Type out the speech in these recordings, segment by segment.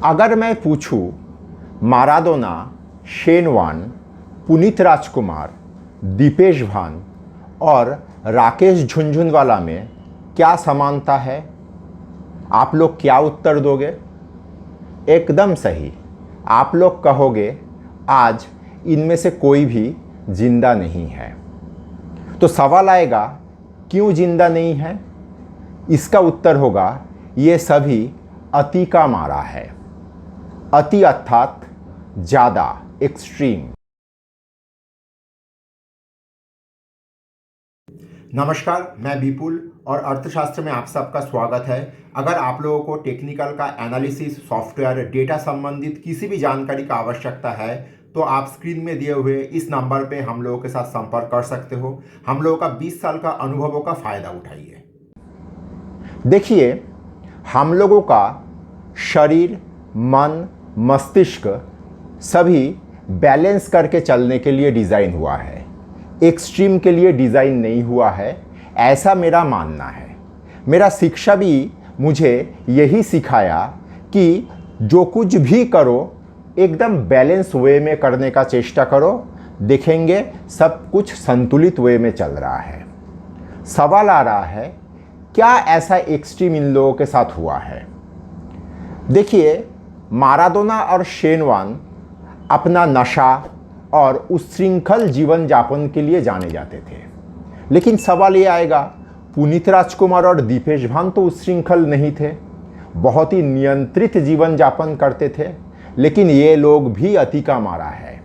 अगर मैं पूछूं माराडोना, शेन वॉर्न, पुनीत राजकुमार, दीपेश भान और राकेश झुनझुनवाला में क्या समानता है, आप लोग क्या उत्तर दोगे? एकदम सही, आप लोग कहोगे आज इनमें से कोई भी जिंदा नहीं है। तो सवाल आएगा क्यों जिंदा नहीं है? इसका उत्तर होगा ये सभी अति का मारा है। अति अर्थात ज़्यादा, एक्सट्रीम। नमस्कार, मैं विपुल और अर्थशास्त्र में आप सबका स्वागत है। अगर आप लोगों को टेक्निकल का एनालिसिस, सॉफ्टवेयर, डेटा संबंधित किसी भी जानकारी का आवश्यकता है तो आप स्क्रीन में दिए हुए इस नंबर पे हम लोगों के साथ संपर्क कर सकते हो। हम लोगों का 20 साल का अनुभवों का फ़ायदा उठाइए। देखिए, हम लोगों का शरीर, मन, मस्तिष्क सभी बैलेंस करके चलने के लिए डिज़ाइन हुआ है, एक्सट्रीम के लिए डिज़ाइन नहीं हुआ है, ऐसा मेरा मानना है। मेरा शिक्षा भी मुझे यही सिखाया कि जो कुछ भी करो एकदम बैलेंस वे में करने का चेष्टा करो, देखेंगे सब कुछ संतुलित वे में चल रहा है। सवाल आ रहा है क्या ऐसा एक्सट्रीम इन लोगों के साथ हुआ है? देखिए, माराडोना और शेन वॉर्न अपना नशा और उच्छृंखल जीवन यापन के लिए जाने जाते थे, लेकिन सवाल ये आएगा पुनीत राजकुमार और दीपेश भान तो उच्छृंखल नहीं थे, बहुत ही नियंत्रित जीवन यापन करते थे, लेकिन ये लोग भी अति का मारा है।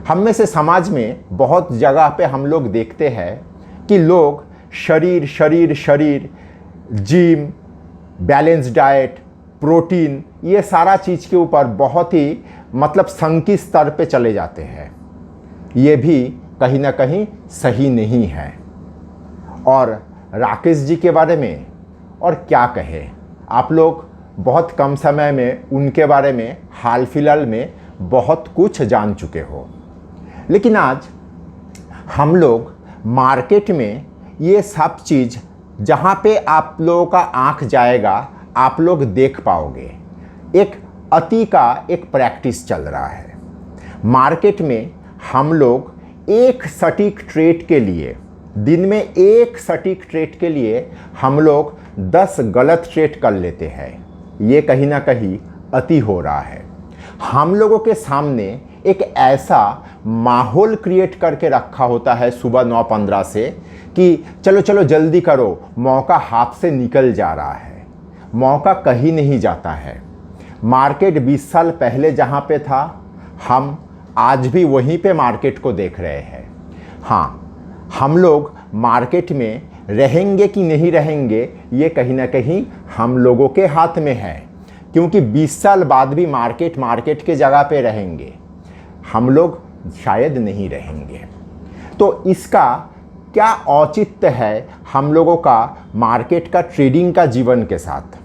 हम में से समाज में बहुत जगह पे हम लोग देखते हैं कि लोग शरीर शरीर शरीर, जिम, बैलेंस डाइट, प्रोटीन, ये सारा चीज़ के ऊपर बहुत ही संकी स्तर पे चले जाते हैं। ये भी कहीं ना कहीं सही नहीं है। और राकेश जी के बारे में और क्या कहे, आप लोग बहुत कम समय में उनके बारे में हाल फिलहाल में बहुत कुछ जान चुके हो। लेकिन आज हम लोग मार्केट में ये सब चीज़ जहाँ पे आप लोगों का आँख जाएगा आप लोग देख पाओगे। एक अति का एक प्रैक्टिस चल रहा है मार्केट में। हम लोग एक सटीक ट्रेड के लिए, दिन में एक सटीक ट्रेड के लिए हम लोग 10 गलत ट्रेड कर लेते हैं। ये कहीं ना कहीं अति हो रहा है। हम लोगों के सामने एक ऐसा माहौल क्रिएट करके रखा होता है सुबह 9:15 से कि चलो चलो जल्दी करो, मौका हाथ से निकल जा रहा है। मौका कहीं नहीं जाता है। मार्केट 20 साल पहले जहाँ पे था, हम आज भी वहीं पे मार्केट को देख रहे हैं। हाँ, हम लोग मार्केट में रहेंगे कि नहीं रहेंगे ये कहीं ना कहीं हम लोगों के हाथ में है, क्योंकि 20 साल बाद भी मार्केट के जगह पे रहेंगे, हम लोग शायद नहीं रहेंगे। तो इसका क्या औचित्य है हम लोगों का मार्केट का, ट्रेडिंग का जीवन के साथ?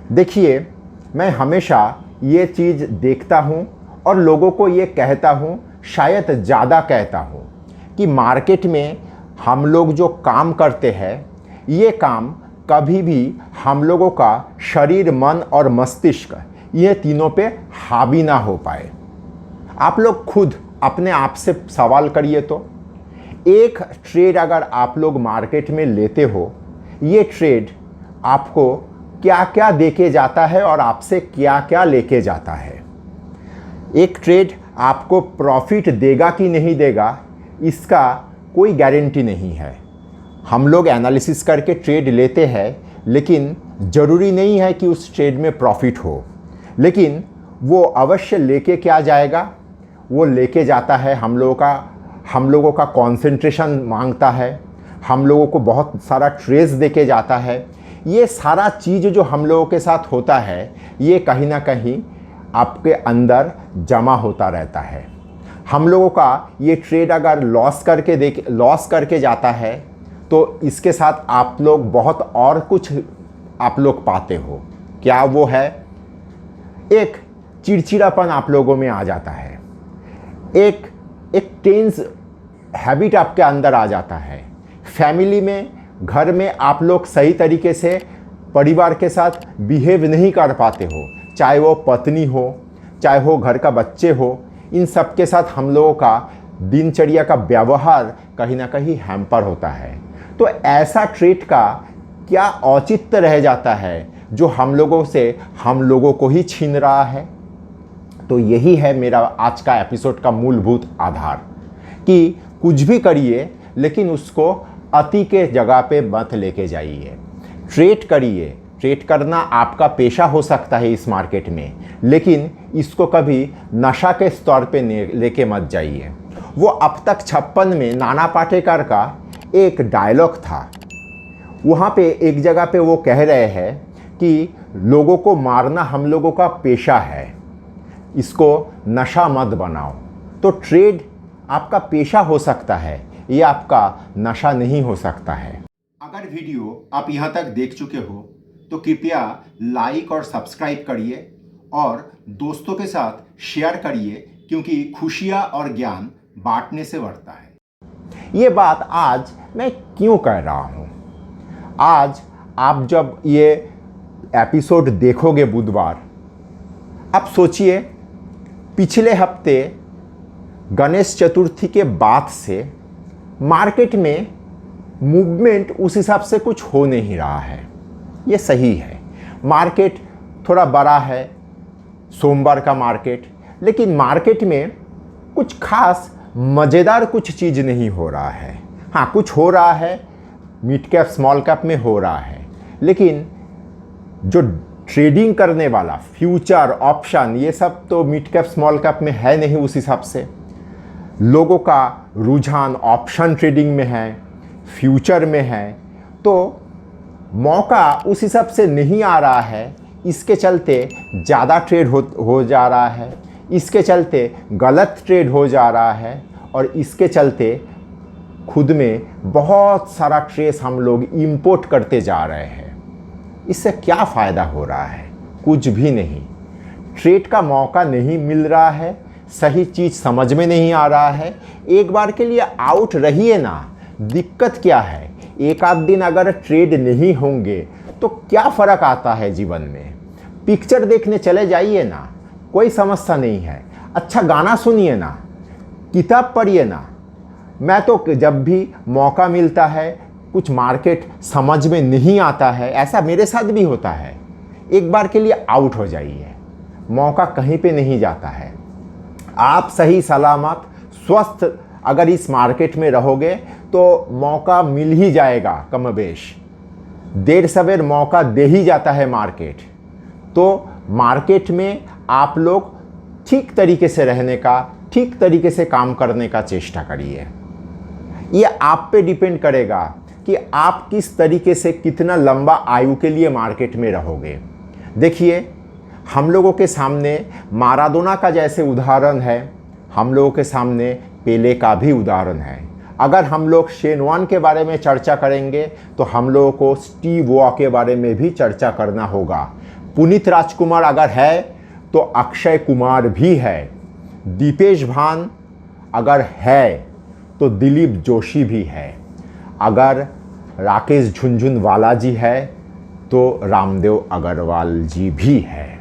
देखिए, मैं हमेशा ये चीज़ देखता हूँ और लोगों को ये कहता हूँ, शायद ज़्यादा कहता हूँ कि मार्केट में हम लोग जो काम करते हैं ये काम कभी भी हम लोगों का शरीर, मन और मस्तिष्क, ये तीनों पे हावी ना हो पाए। आप लोग खुद अपने आप से सवाल करिए तो, एक ट्रेड अगर आप लोग मार्केट में लेते हो, ये ट्रेड आपको क्या क्या देके जाता है और आपसे क्या क्या लेके जाता है। एक ट्रेड आपको प्रॉफिट देगा कि नहीं देगा इसका कोई गारंटी नहीं है। हम लोग एनालिसिस करके ट्रेड लेते हैं, लेकिन ज़रूरी नहीं है कि उस ट्रेड में प्रॉफिट हो, लेकिन वो अवश्य लेके क्या जाएगा, वो लेके जाता है हम लोगों का कंसंट्रेशन मांगता है, हम लोगों को बहुत सारा ट्रेस देके जाता है। ये सारा चीज़ जो हम लोगों के साथ होता है ये कहीं ना कहीं आपके अंदर जमा होता रहता है। हम लोगों का ये ट्रेड अगर लॉस करके जाता है तो इसके साथ आप लोग बहुत और कुछ आप लोग पाते हो। क्या वो है? एक चिड़चिड़ापन आप लोगों में आ जाता है, एक टेंस हैबिट आपके अंदर आ जाता है। फैमिली में, घर में आप लोग सही तरीके से परिवार के साथ बिहेव नहीं कर पाते हो, चाहे वो पत्नी हो, चाहे वो घर का बच्चे हो, इन सब के साथ हम लोगों का दिनचर्या का व्यवहार कहीं ना कहीं हैम्पर होता है। तो ऐसा ट्रेट का क्या औचित्य रह जाता है जो हम लोगों को ही छीन रहा है। तो यही है मेरा आज का एपिसोड का मूलभूत आधार कि कुछ भी करिए लेकिन उसको अति के जगह पे मत लेके जाइए। ट्रेड करिए, ट्रेड करना आपका पेशा हो सकता है इस मार्केट में, लेकिन इसको कभी नशा के स्तर पे लेके मत जाइए। वो अब तक 56 में नाना पाटेकर का एक डायलॉग था, वहाँ पे एक जगह पे वो कह रहे हैं कि लोगों को मारना हम लोगों का पेशा है, इसको नशा मत बनाओ। तो ट्रेड आपका पेशा हो सकता है, ये आपका नशा नहीं हो सकता है। अगर वीडियो आप यहाँ तक देख चुके हो तो कृपया लाइक और सब्सक्राइब करिए और दोस्तों के साथ शेयर करिए, क्योंकि खुशियाँ और ज्ञान बांटने से बढ़ता है। ये बात आज मैं क्यों कह रहा हूँ? आज आप जब ये एपिसोड देखोगे बुधवार, आप सोचिए पिछले हफ्ते गणेश चतुर्थी के बाद से मार्केट में मूवमेंट उस हिसाब से कुछ हो नहीं रहा है। ये सही है, मार्केट थोड़ा बड़ा है, सोमवार का मार्केट, लेकिन मार्केट में कुछ खास मज़ेदार कुछ चीज़ नहीं हो रहा है। हाँ, कुछ हो रहा है, मिड कैप स्मॉल कैप में हो रहा है, लेकिन जो ट्रेडिंग करने वाला फ्यूचर ऑप्शन ये सब तो मिड कैप स्मॉल कैप में है नहीं। उस हिसाब से लोगों का रुझान ऑप्शन ट्रेडिंग में है, फ्यूचर में है, तो मौका उस हिसाब से नहीं आ रहा है। इसके चलते ज़्यादा ट्रेड हो जा रहा है, इसके चलते गलत ट्रेड हो जा रहा है, और इसके चलते खुद में बहुत सारा ट्रेस हम लोग इंपोर्ट करते जा रहे हैं। इससे क्या फ़ायदा हो रहा है? कुछ भी नहीं। ट्रेड का मौका नहीं मिल रहा है, सही चीज़ समझ में नहीं आ रहा है। एक बार के लिए आउट रहिए ना, दिक्कत क्या है? एक आध दिन अगर ट्रेड नहीं होंगे तो क्या फ़र्क आता है जीवन में? पिक्चर देखने चले जाइए ना, कोई समस्या नहीं है। अच्छा गाना सुनिए ना, किताब पढ़िए ना। मैं तो जब भी मौका मिलता है, कुछ मार्केट समझ में नहीं आता है, ऐसा मेरे साथ भी होता है, एक बार के लिए आउट हो जाइए। मौका कहीं पे नहीं जाता है। आप सही सलामत स्वस्थ अगर इस मार्केट में रहोगे तो मौका मिल ही जाएगा कमोबेश। देर सवेर मौका दे ही जाता है मार्केट। तो मार्केट में आप लोग ठीक तरीके से रहने का, ठीक तरीके से काम करने का चेष्टा करिए। ये आप पे डिपेंड करेगा कि आप किस तरीके से कितना लंबा आयु के लिए मार्केट में रहोगे। देखिए, हम लोगों के सामने माराडोना का जैसे उदाहरण है, हम लोगों के सामने पेले का भी उदाहरण है। अगर हम लोग शेन वॉर्न के बारे में चर्चा करेंगे तो हम लोगों को स्टीव वॉ के बारे में भी चर्चा करना होगा। पुनीत राजकुमार अगर है तो अक्षय कुमार भी है। दीपेश भान अगर है तो दिलीप जोशी भी है। अगर राकेश झुनझुनवाला जी है तो रामदेव अग्रवाल जी भी है।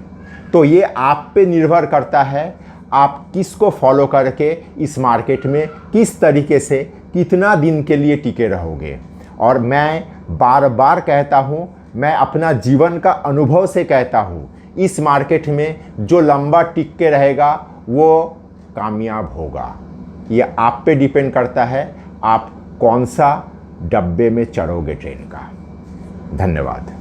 तो ये आप पे निर्भर करता है, आप किसको फॉलो करके इस मार्केट में किस तरीके से कितना दिन के लिए टिके रहोगे। और मैं बार बार कहता हूँ, मैं अपना जीवन का अनुभव से कहता हूँ, इस मार्केट में जो लंबा टिक के रहेगा वो कामयाब होगा। ये आप पे डिपेंड करता है, आप कौन सा डब्बे में चढ़ोगे ट्रेन का। धन्यवाद।